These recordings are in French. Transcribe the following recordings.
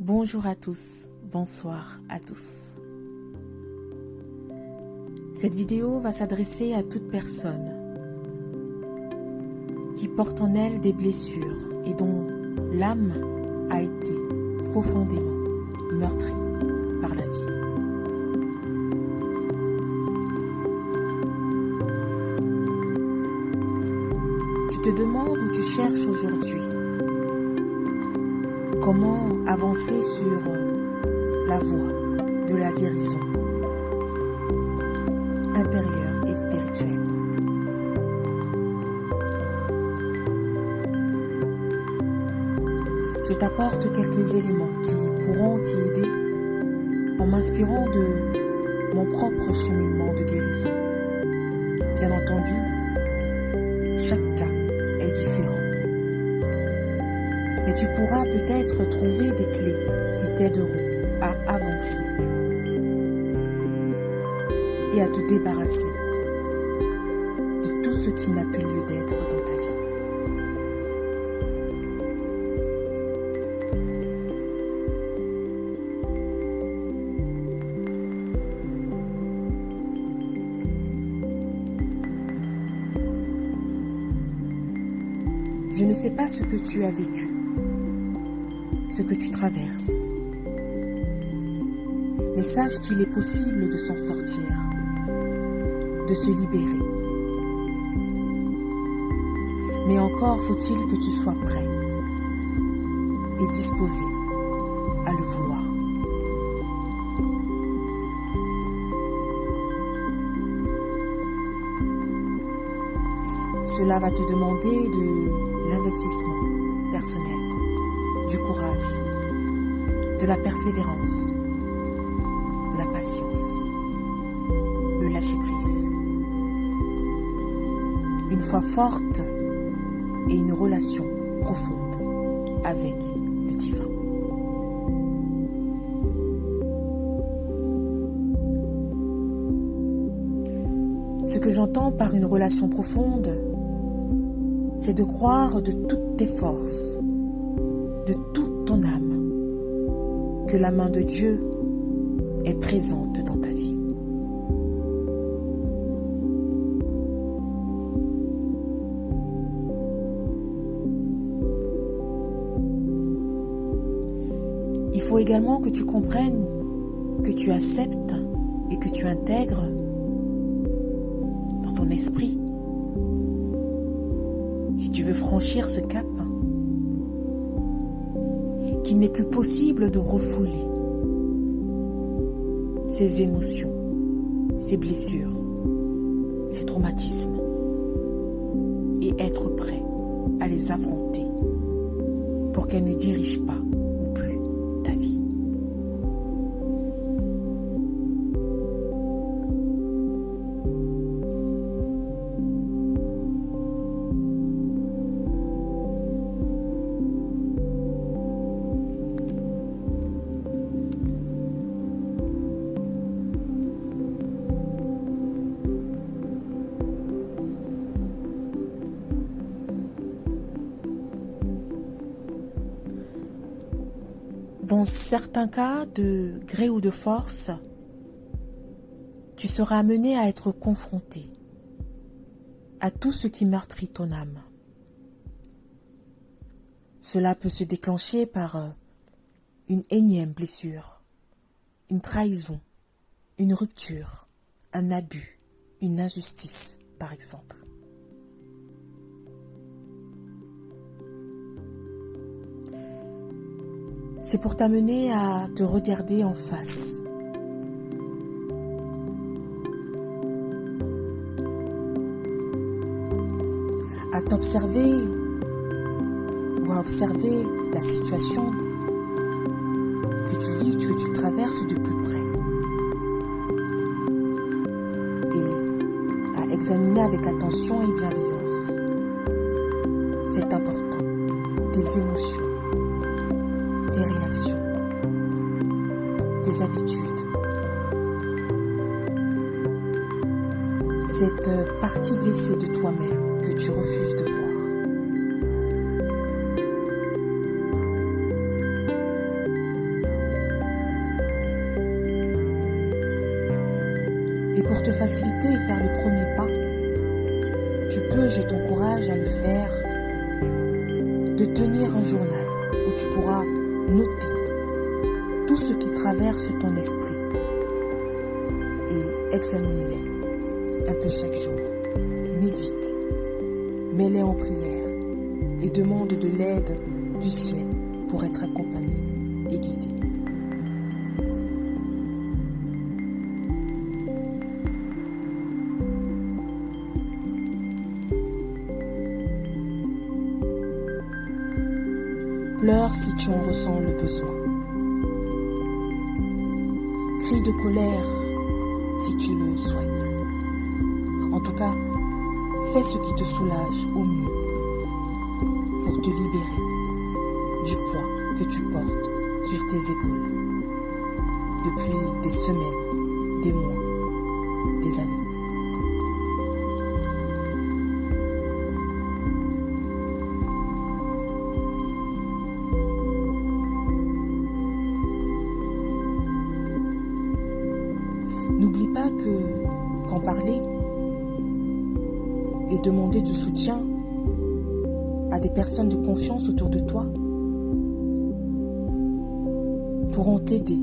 Bonjour à tous, bonsoir à tous. Cette vidéo va s'adresser à toute personne qui porte en elle des blessures et dont l'âme a été profondément meurtrie par la vie. Tu te demandes où tu cherches aujourd'hui. Comment avancer sur la voie de la guérison intérieure et spirituelle. Je t'apporte quelques éléments qui pourront t'y aider en m'inspirant de mon propre cheminement de guérison. Bien entendu, chaque cas est différent. Mais tu pourras peut-être trouver des clés qui t'aideront à avancer et à te débarrasser de tout ce qui n'a plus lieu d'être dans ta vie. Je ne sais pas ce que tu as vécu, ce que tu traverses. Mais sache qu'il est possible de s'en sortir, de se libérer. Mais encore faut-il que tu sois prêt et disposé à le vouloir. Cela va te demander de l'investissement personnel, du courage, de la persévérance, de la patience, le lâcher-prise. Une foi forte et une relation profonde avec le divin. Ce que j'entends par une relation profonde, c'est de croire de toutes tes forces, de toute ton âme, que la main de Dieu est présente dans ta vie. Il faut également que tu comprennes, que tu acceptes et que tu intègres dans ton esprit, si tu veux franchir ce cap, qu'il n'est plus possible de refouler ces émotions, ces blessures, ces traumatismes et être prêt à les affronter pour qu'elles ne dirigent pas ou plus ta vie. Dans certains cas, de gré ou de force, tu seras amené à être confronté à tout ce qui meurtrit ton âme. Cela peut se déclencher par une énième blessure, une trahison, une rupture, un abus, une injustice, par exemple. C'est pour t'amener à te regarder en face. À t'observer ou à observer la situation que tu vis, que tu traverses de plus près. Et à examiner avec attention et bienveillance. C'est important. Tes émotions, tes réactions, tes habitudes. Cette partie blessée de toi-même que tu refuses de voir. Et pour te faciliter et faire le premier pas, je t'encourage à le faire, de tenir un journal où tu pourras noter tout ce qui traverse ton esprit et examine-les un peu chaque jour. Médite, mets-les en prière et demande de l'aide du ciel pour être accompagné et guidé. Pleure si tu en ressens le besoin. Crie de colère si tu le souhaites. En tout cas, fais ce qui te soulage au mieux pour te libérer du poids que tu portes sur tes épaules depuis des semaines, des mois, des années. N'oublie pas qu'en parler et demander du soutien à des personnes de confiance autour de toi pourront t'aider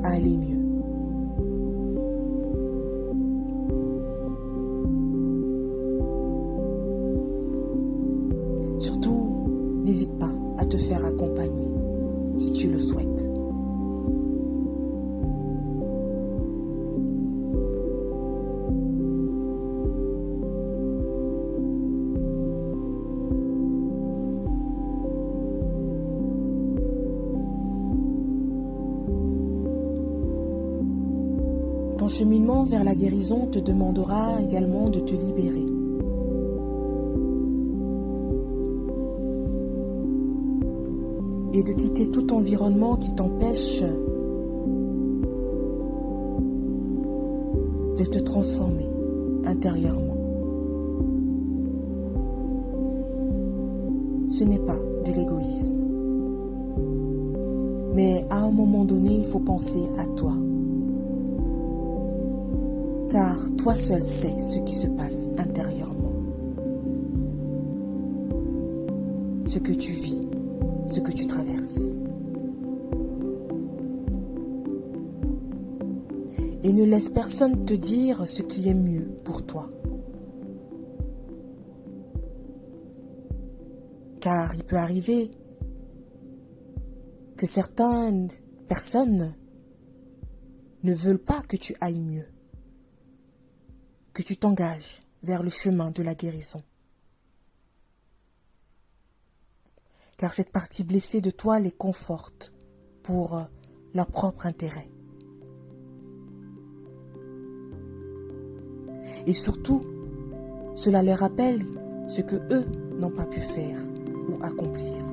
à aller mieux. Surtout, n'hésite pas à te faire accompagner si tu le souhaites. Ton cheminement vers la guérison te demandera également de te libérer. Et de quitter tout environnement qui t'empêche de te transformer intérieurement. Ce n'est pas de l'égoïsme. Mais à un moment donné, il faut penser à toi. Car toi seul sais ce qui se passe intérieurement. Ce que tu vis, ce que tu traverses. Et ne laisse personne te dire ce qui est mieux pour toi. Car il peut arriver que certaines personnes ne veulent pas que tu ailles mieux, que tu t'engages vers le chemin de la guérison. Car cette partie blessée de toi les conforte pour leur propre intérêt. Et surtout, cela leur rappelle ce que eux n'ont pas pu faire ou accomplir.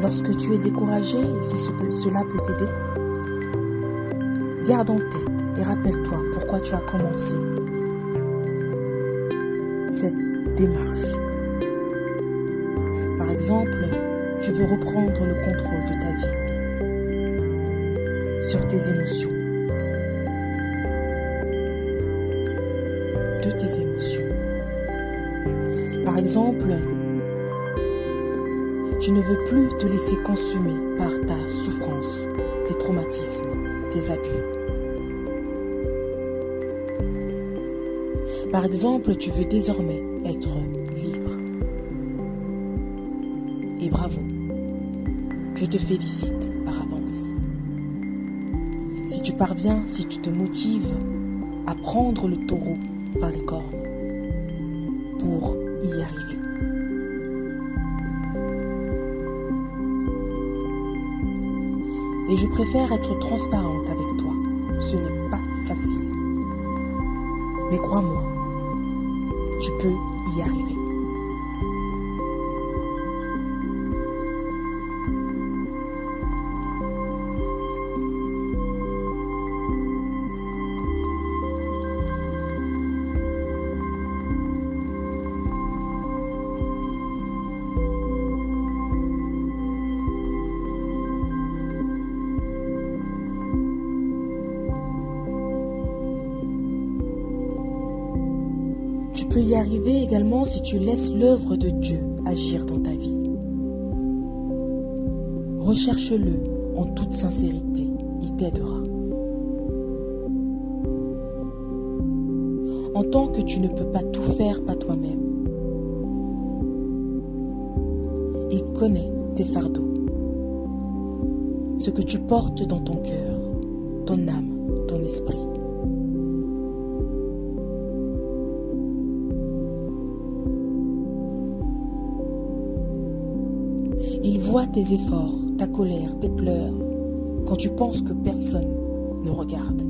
Lorsque tu es découragé, si cela peut t'aider, garde en tête et rappelle-toi pourquoi tu as commencé cette démarche. Par exemple, tu veux reprendre le contrôle de ta vie, sur tes émotions, de tes émotions. Par exemple, tu ne veux plus te laisser consumer par ta souffrance, tes traumatismes, tes abus. Par exemple, tu veux désormais être libre. Et bravo, je te félicite par avance. Si tu parviens, si tu te motives à prendre le taureau par les cornes pour y arriver. Et je préfère être transparente avec toi. Ce n'est pas facile. Mais crois-moi, tu peux y arriver. peux y arriver également si tu laisses l'œuvre de Dieu agir dans ta vie. Recherche-le en toute sincérité, il t'aidera. Entends que tu ne peux pas tout faire par toi-même. Il connaît tes fardeaux, ce que tu portes dans ton cœur, ton âme, ton esprit. Il voit tes efforts, ta colère, tes pleurs, quand tu penses que personne ne regarde.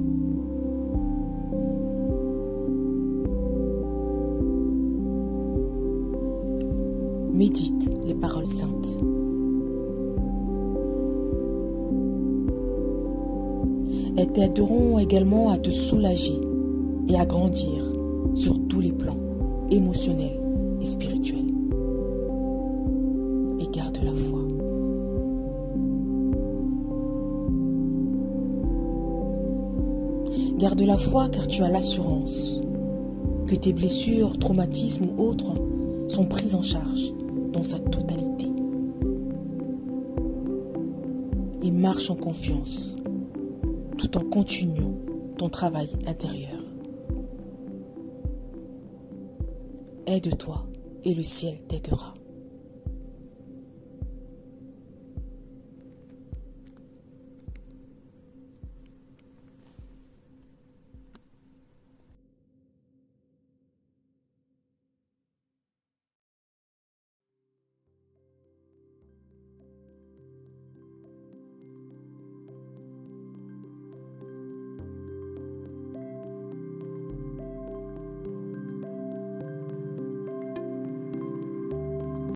Médite les paroles saintes. Elles t'aideront également à te soulager et à grandir sur tous les plans émotionnels et spirituels. Et garde la foi. Garde la foi car tu as l'assurance que tes blessures, traumatismes ou autres sont prises en charge dans sa totalité. Et marche en confiance tout en continuant ton travail intérieur. Aide-toi et le ciel t'aidera.